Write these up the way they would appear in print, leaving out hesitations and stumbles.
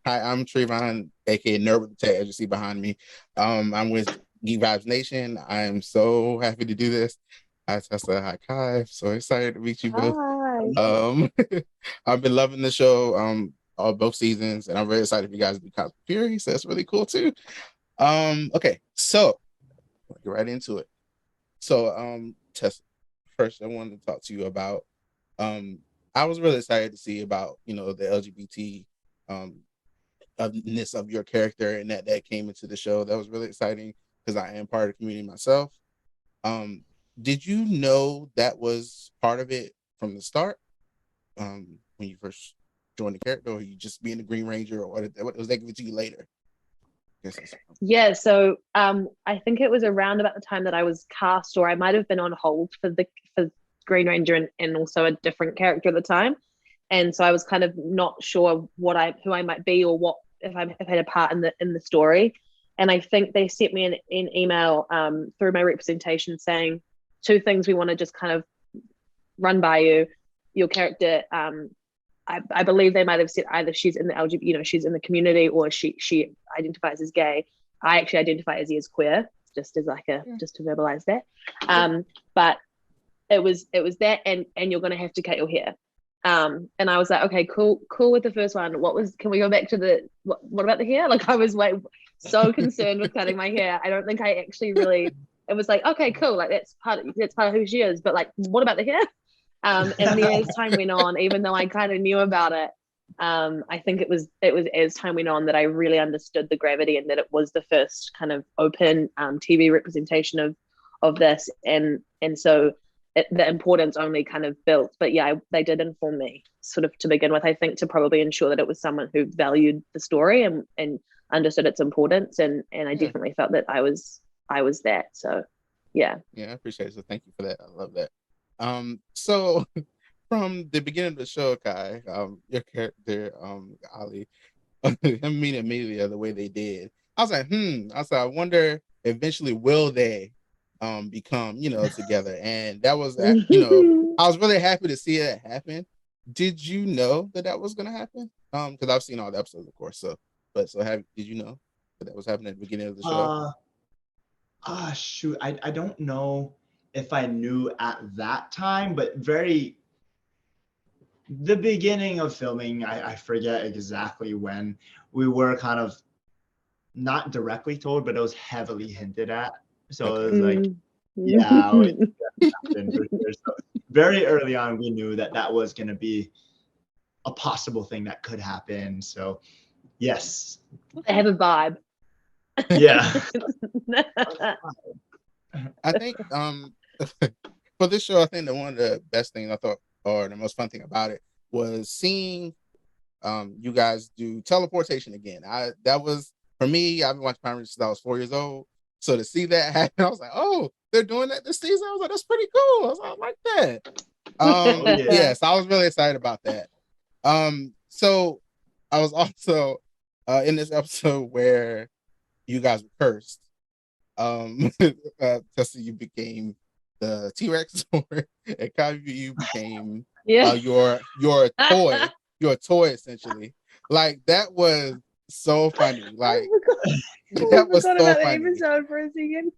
Hi, I'm Trevon, aka NerdWithTheTech, as you see behind me. I'm with Geek Vibes Nation. I am so happy to do this. Hi, Tessa. Hi, Kai. So excited to meet you both. Hi. Um, I've been loving the show, all both seasons, and I'm very excited for you guys to be Cosmic Fury. So that's really cool too. Okay, so let's get right into it. So, Tessa, first I wanted to talk to you about. Um, I was really excited to see about the LGBT um ness of your character and that came into the show. That was really exciting because I am part of the community myself. Um, did you know that was part of it from the start? When you first joined the character, or you just being the Green Ranger, or what was that given to you later? Yeah, so I think it was around about the time that I was cast, or I might have been on hold for Green Ranger and also a different character at the time. And so I was kind of not sure who I might be or what if I had a part in the story. And I think they sent me an email through my representation saying two things we want to just kind of run by you. Your character, I believe they might have said either she's in the LGBT, she's in the community, or she identifies as gay. I actually identify as queer, just as just to verbalize that. But it was that, and you're gonna have to cut your hair. And I was like, okay, cool with the first one. Can we go back to what about the hair? Like, I was so concerned with cutting my hair. I don't think I actually really, it was like, okay, cool. Like that's part of who she is. But like, what about the hair? And then as time went on, even though I kind of knew about it, I think it was as time went on that I really understood the gravity and that it was the first kind of open TV representation of this. And so the importance only kind of built. But yeah, they did inform me sort of to begin with, I think, to probably ensure that it was someone who valued the story and understood its importance. And I definitely felt that I was that. So yeah. Yeah, I appreciate it. So thank you for that. I love that. So from the beginning of the show, Kai, your character, Ali, him meeting Amelia the way they did, I was like, I wonder eventually will they become together, and that was I was really happy to see it happen. Did you know that was going to happen? Because I've seen all the episodes, of course. Did you know that was happening at the beginning of the show? Shoot, I don't know if I knew at that time, but the beginning of filming, I forget exactly when, we were kind of not directly told, but it was heavily hinted at. So it was like, yeah, for sure. So very early on, we knew that was going to be a possible thing that could happen. So yes. I have a vibe. Yeah. I think for this show, I think that one of the best things I thought, or the most fun thing about it, was seeing you guys do teleportation again. That was, for me, I've been watching Power Rangers since I was 4 years old. So to see that happen, I was like, oh, they're doing that this season. I was like, that's pretty cool. I was like, I like that. Yes, I was really excited about that. So I was also in this episode where you guys were cursed. Tessa, you became the T-Rex, and Kai, you became your toy essentially. Like that was so funny. Like that was so funny. Episode for a second.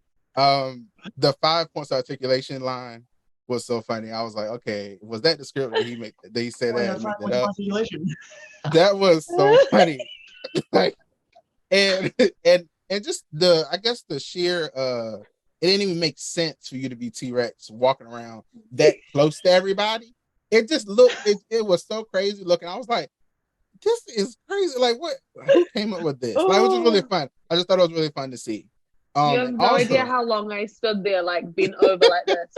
The 5 points articulation line was so funny. I was like, okay, was that the script that he said that and made that up? That was so funny. Like, and just the sheer it didn't even make sense for you to be T-Rex walking around that close to everybody. It just looked it was so crazy looking. I was like, this is crazy. Like, who came up with this? Like, it was just really fun. I just thought it was really fun to see. You have no idea how long I stood there, like bent over like this.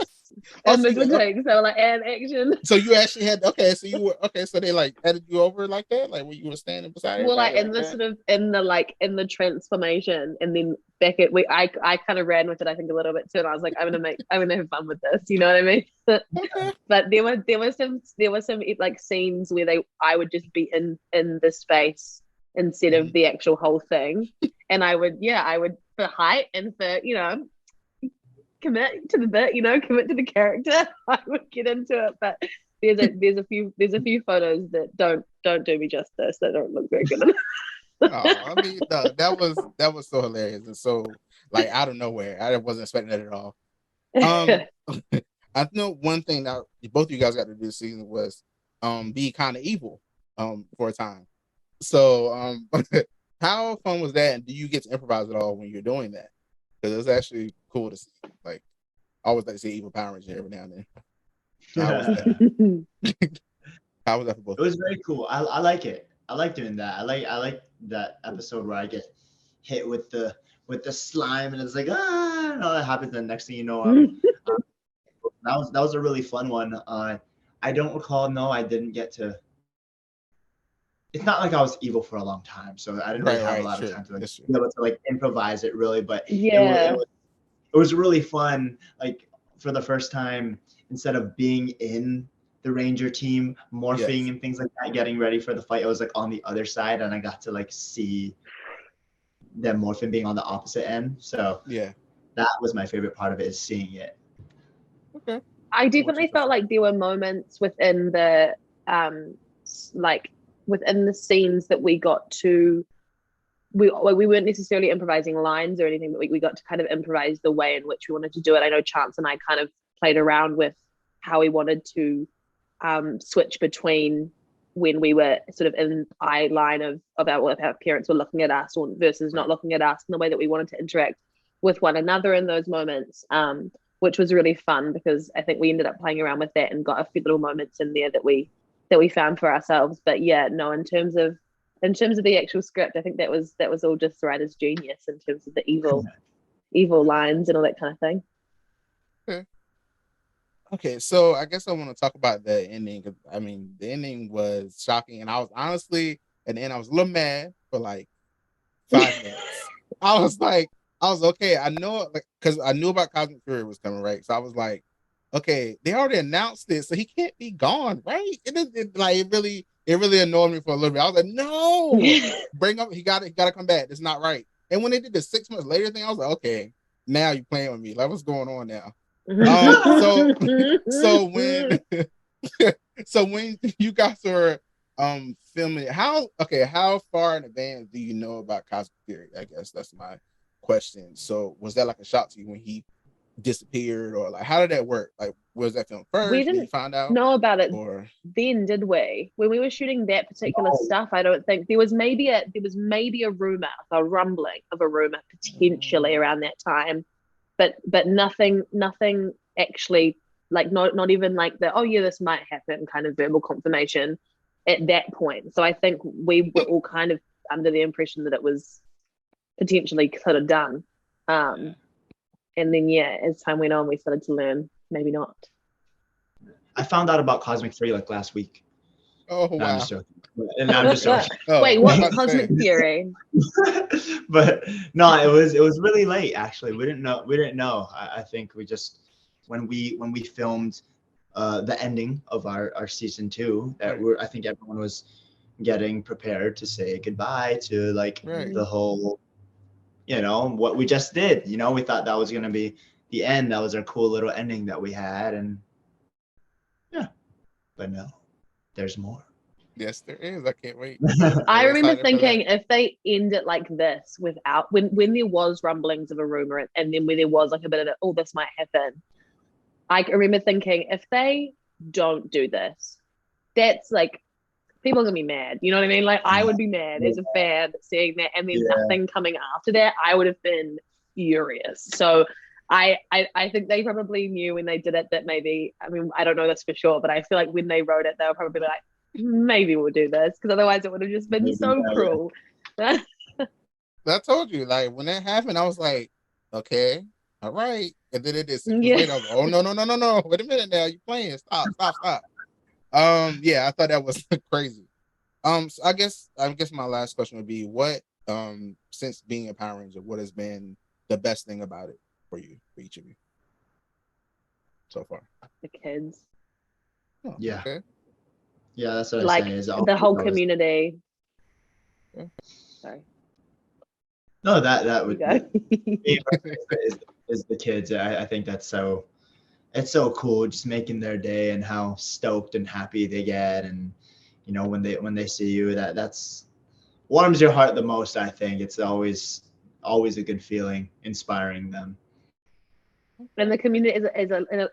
And between takes, so like and action. So you actually had so they like headed you over like that, like when you were standing beside. Well, like in the sort of in the transformation, and then back at I kind of ran with it, I think a little bit too, and I was like, I'm gonna have fun with this, you know what I mean? But there was some like scenes where I would just be in the space instead of the actual whole thing, and I would for height and for commit to the bit, commit to the character. I would get into it, but there's a few photos that don't do me justice. That don't look very good. I mean, no, that was so hilarious and so like out of nowhere. I wasn't expecting that at all. Um, I know one thing that both of you guys got to do this season was be kind of evil for a time. So how fun was that? And do you get to improvise at all when you're doing that? Because it's actually cool to see. Like I always like to see evil Power Rangers every now and then. So how was that? How was that for both? It was very cool. I like it. I like doing that. I like that episode where I get hit with the slime and it's like and all that happens. And the next thing you know, that was a really fun one. I don't recall. No, I didn't get to. It's not like I was evil for a long time, so I didn't really have a lot of time to like, be able to like improvise it really. But it was really fun. Like for the first time, instead of being in the Ranger team, morphing and things like that, getting ready for the fight, I was like on the other side, and I got to like see them morphing being on the opposite end. So that was my favorite part of it, is seeing it. Okay. I definitely felt like there were moments within the within the scenes that we got to we weren't necessarily improvising lines or anything, but we got to kind of improvise the way in which we wanted to do it. I know Chance and I kind of played around with how we wanted to switch between when we were sort of in eye line of our parents were looking at us or versus not looking at us, and the way that we wanted to interact with one another in those moments, which was really fun because I think we ended up playing around with that and got a few little moments in there that we found for ourselves. But yeah, no, in terms of the actual script, I think that was all just the writer's genius in terms of the evil lines and all that kind of thing. Okay, so I guess I want to talk about the ending. I mean, the ending was shocking, and I was honestly at the end I was a little mad for like 5 minutes. I was okay. I know, like, because I knew about Cosmic Fury was coming, right? So I was like, okay, they already announced it, so he can't be gone, right? It really annoyed me for a little bit. I was like, no, bring up, he got to come back. It's not right. And when they did the 6 months later thing, I was like, okay, now you playing with me. Like, what's going on now? So when so when you guys were filming it, how far in advance do you know about Cosmic Fury? I guess that's my question. So was that like a shock to you when he disappeared, or like how did that work? Like was that film first? We didn't find out know about it then, did we? When we were shooting that particular stuff, I don't think there was maybe a rumor, a rumbling of a rumor potentially around that time. But nothing actually, like not even like the this might happen kind of verbal confirmation at that point. So I think we were all kind of under the impression that it was potentially sort of done. And then as time went on, we started to learn maybe not. I found out about Cosmic Fury like last week. Oh wow! I'm just joking. Wait, what's Cosmic Fury? But no, it was really late actually. We didn't know. I think we just when we filmed the ending of our season 2, that I think everyone was getting prepared to say goodbye to like the whole, what we just did. We thought that was gonna be the end. That was our cool little ending that we had, and but no, there's more. Yes, there is. I can't wait. I remember thinking if they end it like this without when there was rumblings of a rumor and then when there was like a bit of this might happen. I remember thinking if they don't do this, that's like people are gonna be mad. You know what I mean? Like I would be mad as a fan seeing that, and then nothing coming after that. I would have been furious. So I think they probably knew when they did it that maybe, I mean, I don't know this for sure, but I feel like when they wrote it, they were probably like, maybe we'll do this, because otherwise it would have just been so cruel. I told you, like when that happened, I was like, okay, all right. And then it did 6 months later, I was like, oh no. Wait a minute now, you playing. Stop. Yeah, I thought that was crazy. So I guess my last question would be what, since being a Power Ranger, what has been the best thing about it for each of you so far? The kids. Oh, yeah. Okay. Yeah, that's what like I'm saying. Is the whole community. Yeah. Sorry. No, that would is the kids. I think it's so cool, just making their day and how stoked and happy they get, and when they see you, that's warms your heart the most. I think it's always a good feeling, inspiring them. And the community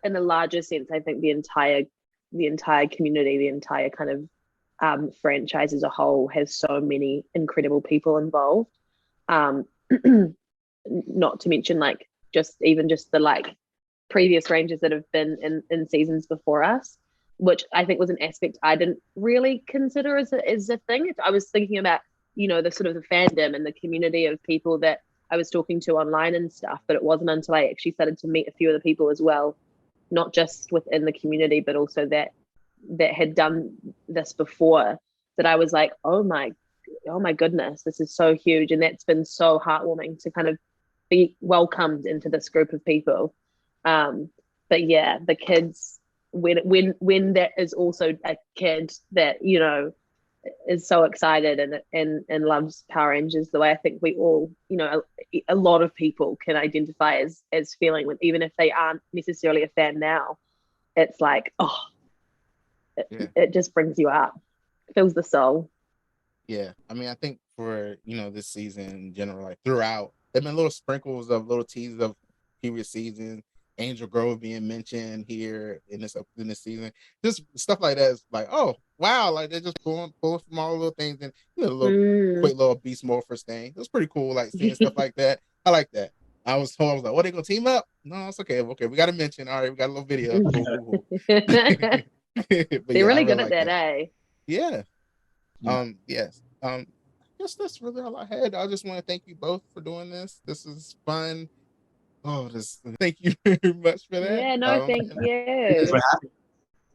in a larger sense, I think the entire community, the entire kind of franchise as a whole has so many incredible people involved. Not to mention like just the like previous rangers that have been in seasons before us, which I think was an aspect I didn't really consider as a thing. I was thinking about, the sort of the fandom and the community of people that I was talking to online and stuff, but it wasn't until I actually started to meet a few of the people as well, not just within the community, but also that had done this before, that I was like, oh my goodness, this is so huge. And that's been so heartwarming to kind of be welcomed into this group of people. But yeah, the kids, when that is also a kid that, is so excited and loves Power Rangers the way I think we all, a lot of people can identify as feeling, with even if they aren't necessarily a fan now. It's like, it just brings you up, fills the soul. Yeah, I mean, I think for this season in general, like throughout, there've been little sprinkles of little teases of previous seasons. Angel Grove being mentioned here in this season, just stuff like that is like, oh wow, like they're just pulling from all little things, and little quick little Beast Morphers thing. It was pretty cool, like seeing stuff like that. I like that. I was like, what, they gonna team up? No, it's okay. Okay, we got to mention. All right, we got a little video. Cool. They're really good at that, eh? Yeah. Yes. I guess that's really all I had. I just want to thank you both for doing this. This is fun. Thank you very much for that. Yeah, no, thank you.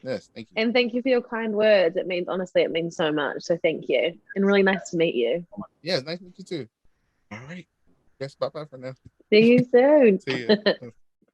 Yes, thank you. And thank you for your kind words. It means so much. So thank you. And really nice to meet you. Yeah, it's nice to meet you too. All right. Guess bye-bye for now. See you soon. See you.